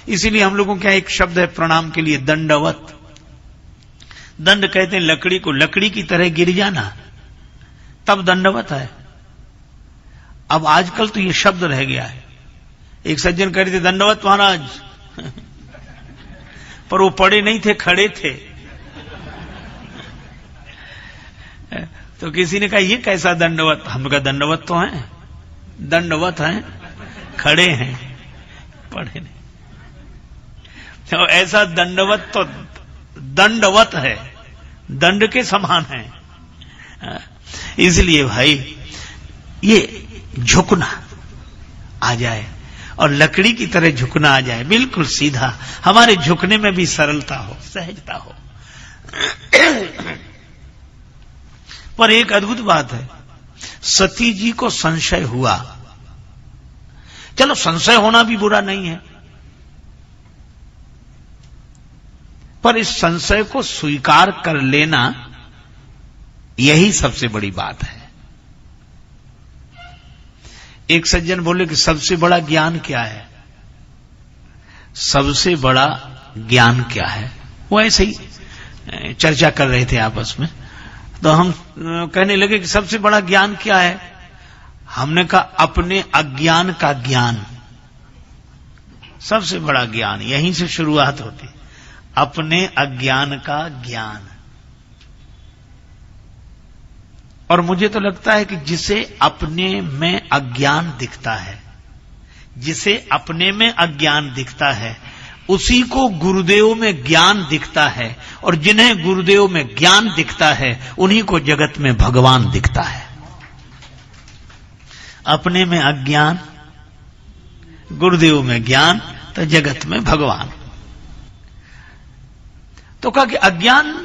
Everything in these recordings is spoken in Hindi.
इसीलिए हम लोगों क्या एक शब्द है प्रणाम के लिए, दंडवत। दंड कहते हैं लकड़ी को, लकड़ी की तरह गिर जाना, तब दंडवत है। अब आजकल तो ये शब्द रह गया है। एक सज्जन कह रहे थे दंडवत महाराज, पर वो पड़े नहीं थे, खड़े थे। तो किसी ने कहा ये कैसा दंडवत? हम कहा दंडवत तो है, दंडवत है, खड़े हैं, पड़े नहीं। तो ऐसा दंडवत तो दंडवत है, दंड के समान है। इसलिए भाई ये झुकना आ जाए और लकड़ी की तरह झुकना आ जाए, बिल्कुल सीधा, हमारे झुकने में भी सरलता हो, सहजता हो। पर एक अद्भुत बात है, सती जी को संशय हुआ। चलो संशय होना भी बुरा नहीं है, पर इस संशय को स्वीकार कर लेना यही सबसे बड़ी बात है। एक सज्जन बोले कि सबसे बड़ा ज्ञान क्या है? सबसे बड़ा ज्ञान क्या है? वो ऐसे ही चर्चा कर रहे थे आपस में, तो हम कहने लगे कि सबसे बड़ा ज्ञान क्या है? हमने कहा अपने अज्ञान का ज्ञान। सबसे बड़ा ज्ञान यहीं से शुरुआत होती, अपने अज्ञान का ज्ञान। और मुझे तो लगता है कि जिसे अपने में अज्ञान दिखता है, जिसे अपने में अज्ञान दिखता है, उसी को गुरुदेव में ज्ञान दिखता है, और जिन्हें गुरुदेव में ज्ञान दिखता है उन्हीं को जगत में भगवान दिखता है। अपने में अज्ञान, गुरुदेव में ज्ञान, तो जगत में भगवान। तो कहा कि अज्ञान,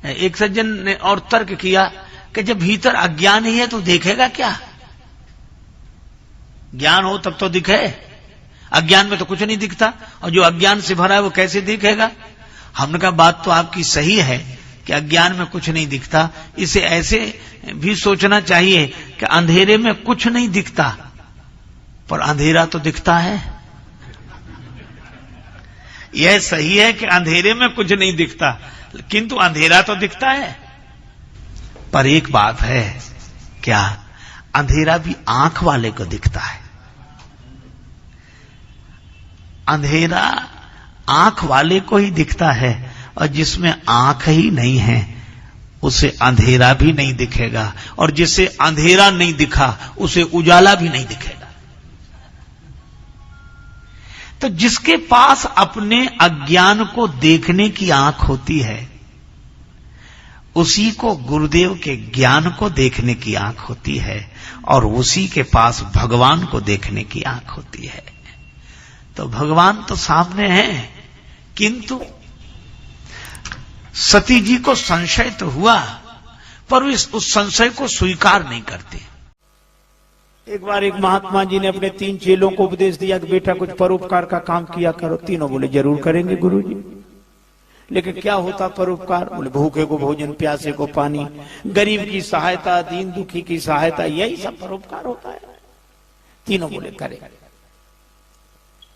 एक सज्जन ने और तर्क किया कि जब भीतर अज्ञान ही है तो देखेगा क्या? ज्ञान हो तब तो दिखे, अज्ञान में तो कुछ नहीं दिखता, और जो अज्ञान से भरा है वो कैसे दिखेगा? हमने कहा बात तो आपकी सही है कि अज्ञान में कुछ नहीं दिखता, इसे ऐसे भी सोचना चाहिए कि अंधेरे में कुछ नहीं दिखता, पर अंधेरा तो दिखता है। यह सही है कि अंधेरे में कुछ नहीं दिखता, किंतु अंधेरा तो दिखता है। पर एक बात है, क्या? अंधेरा भी आंख वाले को दिखता है। अंधेरा आंख वाले को ही दिखता है, और जिसमें आंख ही नहीं है उसे अंधेरा भी नहीं दिखेगा, और जिसे अंधेरा नहीं दिखा उसे उजाला भी नहीं दिखेगा। तो जिसके पास अपने अज्ञान को देखने की आंख होती है, उसी को गुरुदेव के ज्ञान को देखने की आंख होती है, और उसी के पास भगवान को देखने की आंख होती है। तो भगवान तो सामने है, किंतु सती जी को संशय तो हुआ, पर उस संशय को स्वीकार नहीं करते। एक बार एक महात्मा जी ने अपने 3 चेलों को उपदेश दिया कि बेटा कुछ परोपकार का काम किया करो। तीनों बोले जरूर करेंगे गुरुजी। लेकिन क्या होता परोपकार? बोले भूखे को भोजन, प्यासे को पानी, गरीब की सहायता, दीन दुखी की सहायता, यही सब परोपकार होता है। तीनों बोले करे।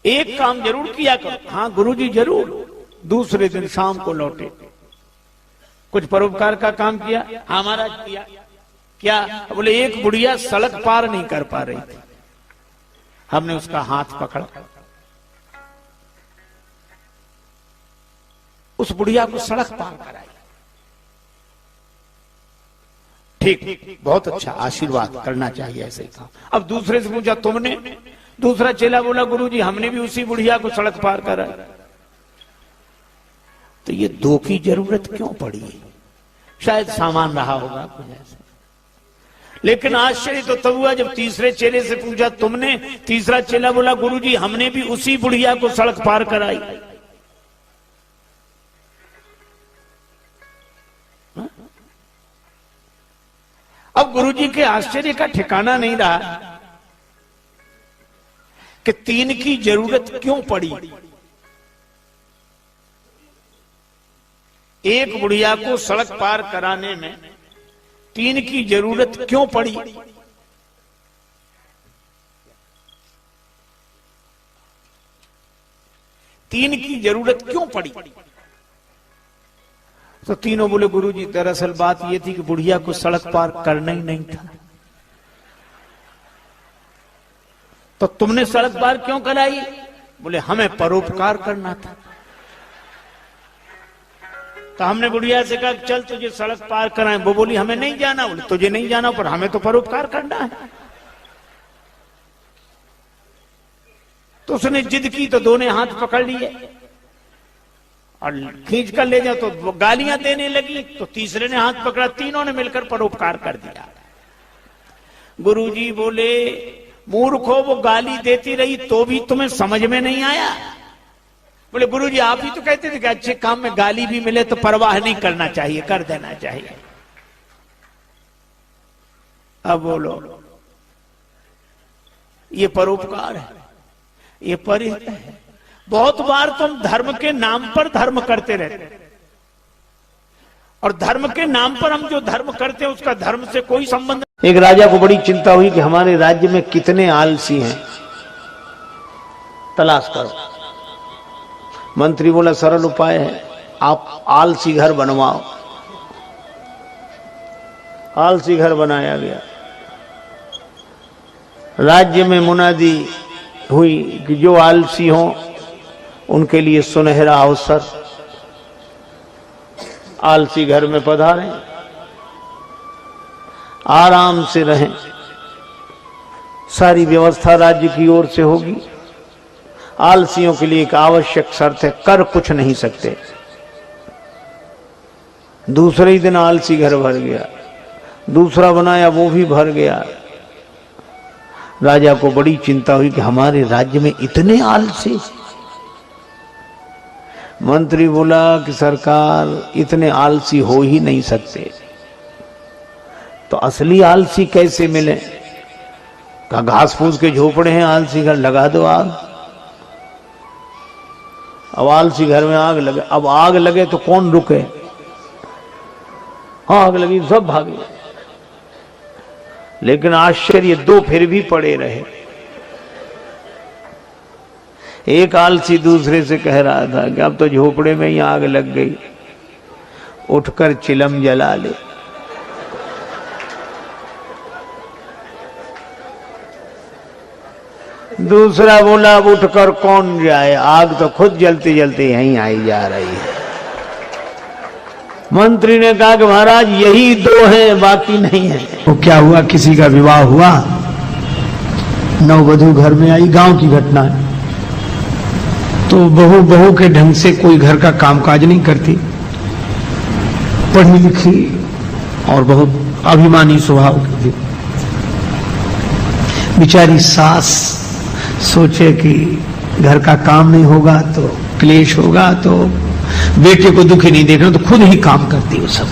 एक काम जरूर किया करो। हाँ गुरुजी जरूर। दूसरे दिन शाम को लौटे, कुछ परोपकार का काम किया? हाँ महाराज किया। क्या? बोले एक बुढ़िया सड़क पार नहीं कर पा रही थी, हमने उसका हाथ पकड़ा, उस बुढ़िया को सड़क पार कराई। ठीक, बहुत अच्छा, आशीर्वाद करना चाहिए ऐसे काम। अब दूसरे से पूछा तुमने? दूसरा चेला बोला गुरुजी हमने भी उसी बुढ़िया को सड़क पार कराई। तो ये 2 की जरूरत क्यों पड़ी? शायद सामान रहा होगा कुछ ऐसे। लेकिन आश्चर्य तो तब हुआ जब तीसरे चेले से पूछा तुमने? तीसरा चेला बोला गुरुजी हमने भी उसी बुढ़िया को सड़क पार कराई। अब गुरुजी के आश्चर्य का ठिकाना नहीं रहा कि 3 की जरूरत क्यों पड़ी। एक बुढ़िया को सड़क पार कराने में 3 की जरूरत क्यों पड़ी? 3 की जरूरत क्यों पड़ी? तो तीनों बोले गुरुजी दरअसल बात यह थी कि बुढ़िया को सड़क पार करना ही नहीं था। तो तुमने सड़क पार क्यों कराई? बोले हमें परोपकार करना था। तो हमने बुढ़िया से कहा चल तुझे सड़क पार कराएं। वो बोली हमें नहीं जाना। बोले तुझे नहीं जाना पर हमें तो परोपकार करना है। तो उसने जिद की तो दोनों हाथ पकड़ लिए और खींच कर ले जाओ तो वो गालियां देने लगी। तो तीसरे ने हाथ पकड़ा, तीनों ने मिलकर परोपकार कर दिया। गुरुजी बोले मूर्खो, वो गाली देती रही तो भी तुम्हें समझ में नहीं आया? बोले गुरुजी आप ही तो कहते थे कि अच्छे काम में गाली भी मिले तो परवाह नहीं करना चाहिए, कर देना चाहिए। अब बोलो, ये परोपकार है, ये परिहित है। बहुत बार तुम धर्म के नाम पर धर्म करते रहते, और धर्म के नाम पर हम जो धर्म करते हैं उसका धर्म से कोई संबंध। एक राजा को बड़ी चिंता हुई कि हमारे राज्य में कितने आलसी हैं, तलाश करो। मंत्री बोला सरल उपाय है, आप आलसी घर बनवाओ। आलसी घर बनाया गया। राज्य में मुनादी हुई कि जो आलसी हों उनके लिए सुनहरा अवसर, आलसी घर में पधारें, आराम से रहें, सारी व्यवस्था राज्य की ओर से होगी। आलसियों के लिए एक आवश्यक शर्त है, कर कुछ नहीं सकते। दूसरे ही दिन आलसी घर भर गया, दूसरा बनाया वो भी भर गया। राजा को बड़ी चिंता हुई कि हमारे राज्य में इतने आलसी। मंत्री बोला कि सरकार इतने आलसी हो ही नहीं सकते, तो असली आलसी कैसे मिले? कहा घास फूस के झोपड़े हैं, आलसी घर लगा दो आग। अब आलसी घर में आग लगे। अब आग लगे तो कौन रुके? आग लगी सब भागे। लेकिन आश्चर्य, 2 फिर भी पड़े रहे। एक आलसी दूसरे से कह रहा था कि अब तो झोपड़े में ही आग लग गई, उठकर चिलम जला ले। दूसरा बोला अब उठकर कौन जाए, आग तो खुद जलते जलते यहीं आई जा रही है। मंत्री ने कहा कि महाराज यही 2 हैं, बाकी नहीं है। वो क्या हुआ, किसी का विवाह हुआ, नववधु घर में आई, गांव की घटना है। तो बहू के ढंग से कोई घर का कामकाज नहीं करती, पढ़ी लिखी और बहुत अभिमानी स्वभाव की थी। बेचारी सास सोचे कि घर का काम नहीं होगा तो क्लेश होगा, तो बेटे को दुखी नहीं देखना, तो खुद ही काम करती वो सब।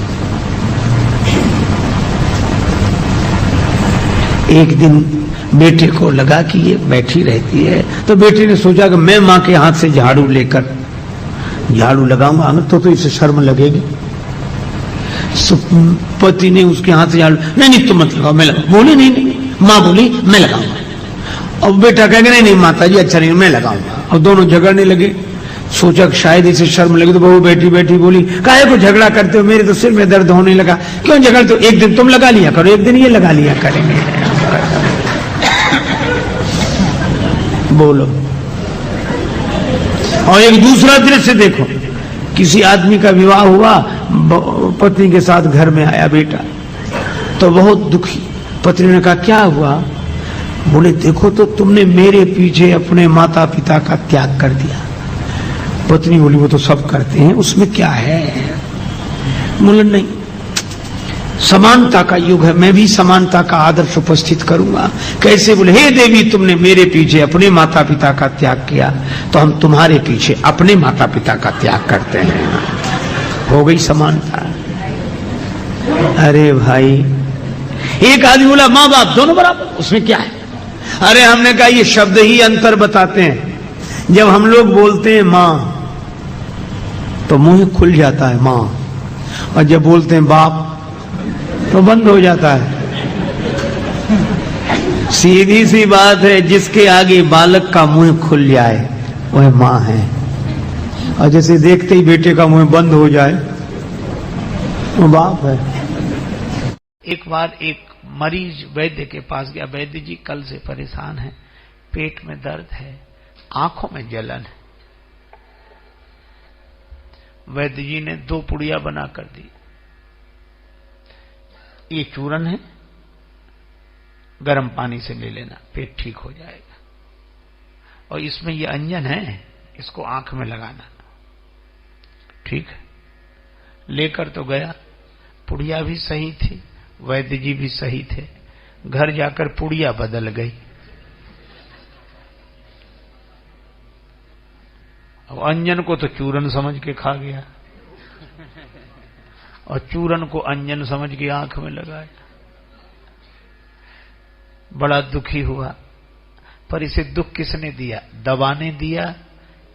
एक दिन बेटे को लगा कि ये बैठी रहती है, तो बेटे ने सोचा कि मैं मां के हाथ से झाड़ू लेकर झाड़ू लगाऊंगा तो इसे शर्म लगेगी। पति ने उसके हाथ से झाड़ू, नहीं तुम मत लगाओ, मैं लगाऊं। बोली नहीं, मां बोली मैं लगाऊंगा। अब बेटा कहेगा नहीं माता जी अच्छा नहीं, मैं लगाऊंगा। अब दोनों झगड़ने लगे। सोचा कि शायद इसे शर्म लगे, तो बहू बैठी बैठी बोली काहे को झगड़ा करते हो, मेरे तो सिर में दर्द होने लगा। क्यों झगड़ते हो? एक दिन तुम लगा लिया करो, एक दिन ये लगा लिया करेंगे। बोलो। और एक दूसरा दृश्य देखो, किसी आदमी का विवाह हुआ, पत्नी के साथ घर में आया बेटा, तो बहुत दुखी। पत्नी ने कहा क्या हुआ? बोले देखो तो तुमने मेरे पीछे अपने माता पिता का त्याग कर दिया। पत्नी बोली वो तो सब करते हैं, उसमें क्या है? बोले नहीं, समानता का युग है, मैं भी समानता का आदर्श उपस्थित करूंगा। कैसे? बोले हे देवी तुमने मेरे पीछे अपने माता पिता का त्याग किया, तो हम तुम्हारे पीछे अपने माता पिता का त्याग करते हैं। हो गई समानता। अरे भाई, एक आदमी बोला माँ बाप दोनों बराबर, उसमें क्या है? अरे हमने कहा ये शब्द ही अंतर बताते हैं। जब हम लोग बोलते हैं मां तो मुंह खुल जाता है मां, और जब बोलते हैं बाप तो बंद हो जाता है। सीधी सी बात है, जिसके आगे बालक का मुंह खुल जाए वह मां है। और जैसे देखते ही बेटे का मुंह बंद हो जाए, वो बाप है। एक बार एक मरीज वैद्य के पास गया। वैद्य जी कल से परेशान है, पेट में दर्द है, आंखों में जलन है। वैद्य जी ने 2 पुड़िया बना कर दी। ये चूरन है, गर्म पानी से ले लेना, पेट ठीक हो जाएगा। और इसमें ये अंजन है, इसको आंख में लगाना। ठीक है, लेकर तो गया। पुड़िया भी सही थी, वैद्य जी भी सही थे। घर जाकर पुड़िया बदल गई। अब अंजन को तो चूरन समझ के खा गया और चूरन को अंजन समझ के आंख में लगाया। बड़ा दुखी हुआ। पर इसे दुख किसने दिया? दवा ने दिया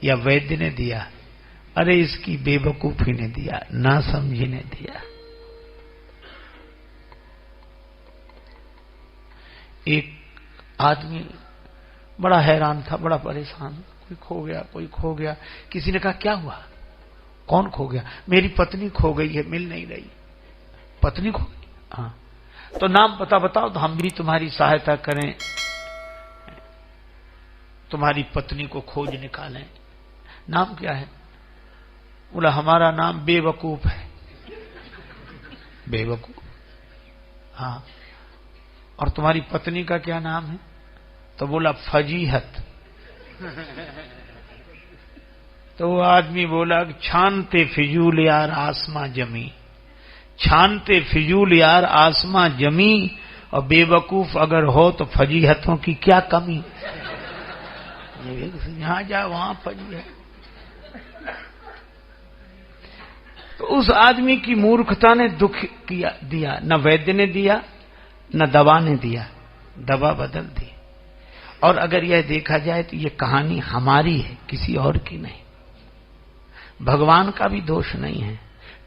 या वैद्य ने दिया? अरे इसकी बेवकूफी ने दिया, ना समझी ने दिया। एक आदमी बड़ा हैरान था, बड़ा परेशान, कोई खो गया, कोई खो गया। किसी ने कहा क्या हुआ? कौन खो गया? मेरी पत्नी खो गई है, मिल नहीं रही। पत्नी खो गई? हाँ। तो नाम पता बताओ तो हम भी तुम्हारी सहायता करें, तुम्हारी पत्नी को खोज निकालें। नाम क्या है? बोला हमारा नाम बेवकूफ है। बेवकूफ? हाँ। और तुम्हारी पत्नी का क्या नाम है? तो बोला फजीहत। तो वो आदमी बोला छानते फिजूल यार आसमां जमी, छानते फिजूल यार आसमां जमी, और बेवकूफ अगर हो तो फजीहतों की क्या कमी। यहां जा वहां फजीहत। तो उस आदमी की मूर्खता ने दुख किया दिया। न वैद्य ने दिया, न दवा ने दिया, दवा बदल दी। और अगर यह देखा जाए तो यह कहानी हमारी है, किसी और की नहीं। भगवान का भी दोष नहीं है।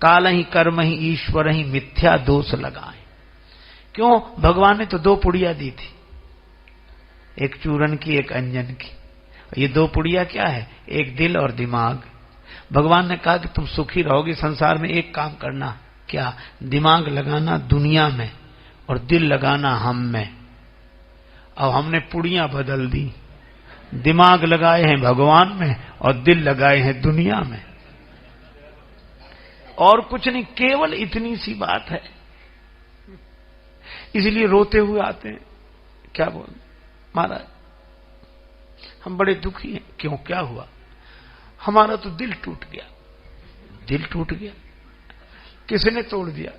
काल ही कर्म ही ईश्वर ही मिथ्या दोष लगाए। क्यों? भगवान ने तो 2 पुड़िया दी थी, एक चूरन की, एक अंजन की। ये 2 पुड़िया क्या है? एक दिल और दिमाग। भगवान ने कहा कि तुम सुखी रहोगे संसार में, एक काम करना। क्या? दिमाग लगाना दुनिया में और दिल लगाना हम में। अब हमने पुड़ियां बदल दी, दिमाग लगाए हैं भगवान में और दिल लगाए हैं दुनिया में। और कुछ नहीं, केवल इतनी सी बात है। इसलिए रोते हुए आते हैं। क्या बोल महाराज, हम बड़े दुखी हैं। क्यों? क्या हुआ? हमारा तो दिल टूट गया। दिल टूट गया? किसने तोड़ दिया?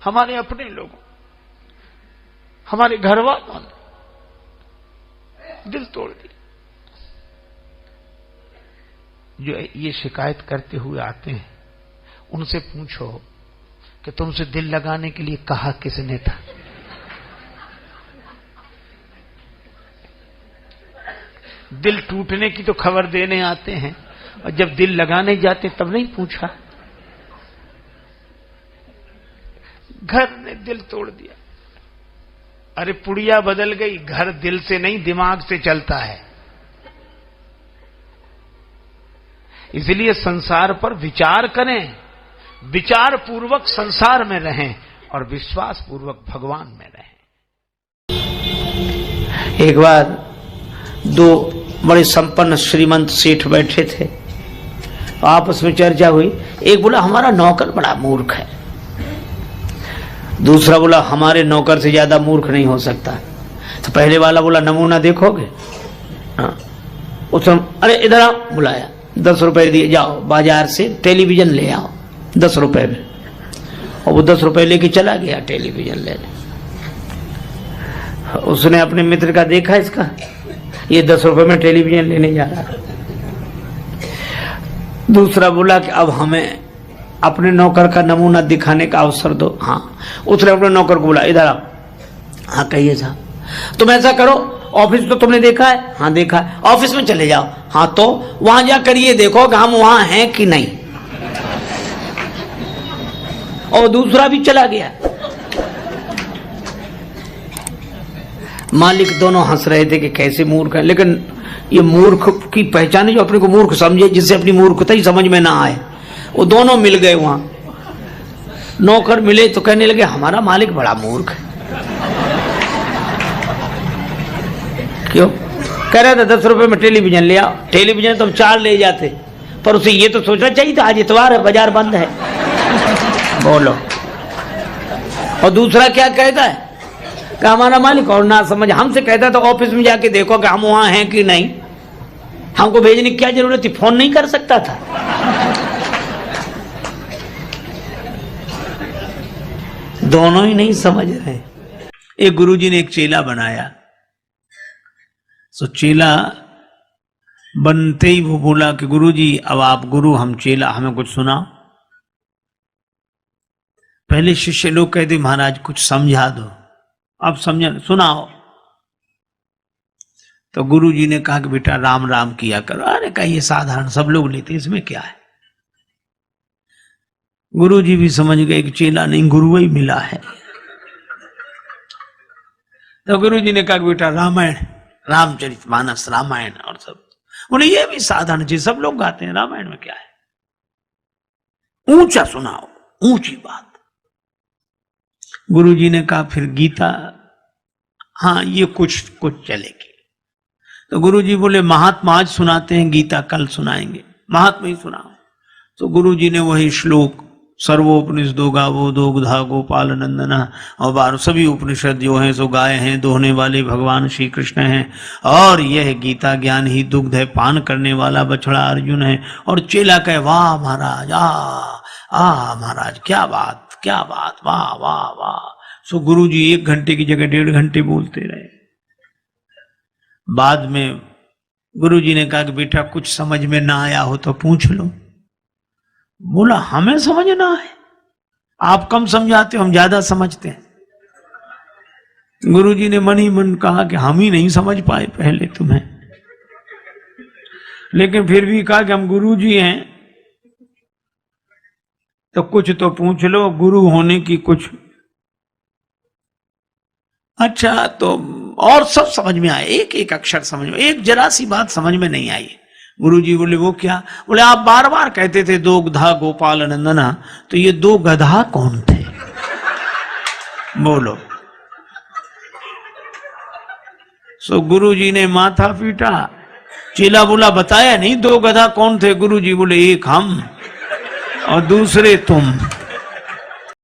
हमारे अपने लोगों, हमारे घर वालों ने दिल तोड़ दिया। जो ये शिकायत करते हुए आते हैं, उनसे पूछो कि तुमसे दिल लगाने के लिए कहा किसने था? दिल टूटने की तो खबर देने आते हैं, और जब दिल लगाने जाते तब नहीं पूछा। घर ने दिल तोड़ दिया। अरे पुड़िया बदल गई, घर दिल से नहीं दिमाग से चलता है। इसलिए संसार पर विचार करें, विचार पूर्वक संसार में रहें और विश्वास पूर्वक भगवान में रहें। एक बार 2 बड़े संपन्न श्रीमंत सेठ बैठे थे, आपस में चर्चा हुई। एक बोला हमारा नौकर बड़ा मूर्ख है, दूसरा बोला हमारे नौकर से ज्यादा मूर्ख नहीं हो सकता। तो पहले वाला बोला नमूना देखोगे? हाँ। अरे इधर आओ, बुलाया, 10 रुपए दिए, जाओ बाजार से टेलीविजन ले आओ 10 रुपए में। और वो 10 रुपए लेके चला गया टेलीविजन लेने। उसने अपने मित्र का देखा, इसका ये 10 रुपए में टेलीविजन लेने जा रहा। दूसरा बोला कि अब हमें अपने नौकर का नमूना दिखाने का अवसर दो। हाँ। उसने अपने नौकर को बोला इधर आओ। हाँ कहिए साहब। तुम ऐसा करो, ऑफिस तो तुमने देखा है? हाँ देखा है। ऑफिस में चले जाओ। हाँ तो वहां जाकर ये देखो कि हम वहां हैं कि नहीं। और दूसरा भी चला गया। मालिक दोनों हंस रहे थे कि कैसे मूर्ख है, लेकिन ये मूर्ख की पहचान है जो अपने को मूर्ख समझे, जिससे अपनी मूर्खता ही समझ में ना आए। वो दोनों मिल गए वहां। नौकर मिले तो कहने लगे हमारा मालिक बड़ा मूर्ख है। क्यों? कह रहा था 10 रुपए में टेलीविजन ले आओ। टेलीविजन तो हम 4 ले जाते, पर उसे ये तो सोचना चाहिए था आज इतवार है, बाजार बंद है। बोलो। और दूसरा क्या कहता है कि हमारा मालिक और ना समझ हमसे कहता तो ऑफिस में जाके देखो कि हम वहां हैं कि नहीं, हमको भेजने की क्या जरूरत थी, फोन नहीं कर सकता था। दोनों ही नहीं समझ रहे। एक गुरुजी ने एक चेला बनाया, तो चेला बनते ही वो बोला कि गुरुजी अब आप गुरु हम चेला, हमें कुछ सुनाओ। पहले शिष्य लोग कहते महाराज कुछ समझा दो, अब समझा सुनाओ। तो गुरुजी ने कहा कि बेटा राम राम किया करो। अरे कहा ये साधारण सब लोग लेते, इसमें क्या है। गुरुजी भी समझ गए कि चेला नहीं गुरु ही मिला है। तो गुरुजी ने कहा कि बेटा रामायण, रामचरितमानस, रामायण और सब। बोले ये भी साधारण चीज, सब लोग गाते हैं, रामायण में क्या है, ऊंचा सुनाओ, ऊंची बात। गुरुजी ने कहा फिर गीता, हाँ ये कुछ चलेगी। तो गुरुजी बोले महात्मा आज सुनाते हैं, गीता कल सुनाएंगे, महात्मा ही सुनाओ। तो गुरुजी ने वही श्लोक सर्वोपनिषदो गावो दोग्धा गोपाल नंदना और 12 सभी उपनिषद जो हैं सो गाय हैं, दोहने वाले भगवान श्री कृष्ण हैं, और यह गीता ज्ञान ही दुग्ध है, पान करने वाला बछड़ा अर्जुन है। और चेला कहे वाह महाराज, आ महाराज क्या बात, क्या बात, वाह वाह वाह। सो गुरुजी 1 घंटे की जगह 1.5 घंटे बोलते रहे। बाद में गुरुजी ने कहा कि बेटा कुछ समझ में ना आया हो तो पूछ लो। बोला हमें समझना है, आप कम समझाते हो, हम ज्यादा समझते हैं। गुरुजी ने मन ही मन कहा कि हम ही नहीं समझ पाए पहले तुम्हें, लेकिन फिर भी कहा कि हम गुरुजी हैं तो कुछ तो पूछ लो, गुरु होने की कुछ। अच्छा तो और सब समझ में आए, एक एक अक्षर समझ में, एक जरा सी बात समझ में नहीं आई। गुरुजी बोले वो क्या? बोले आप बार बार कहते थे दोग्धा गोपाल नंदना, तो ये 2 गधा कौन थे? बोलो। सो गुरुजी ने माथा पीटा। चेला बोला बताया नहीं 2 गधा कौन थे? गुरुजी बोले एक हम और दूसरे तुम।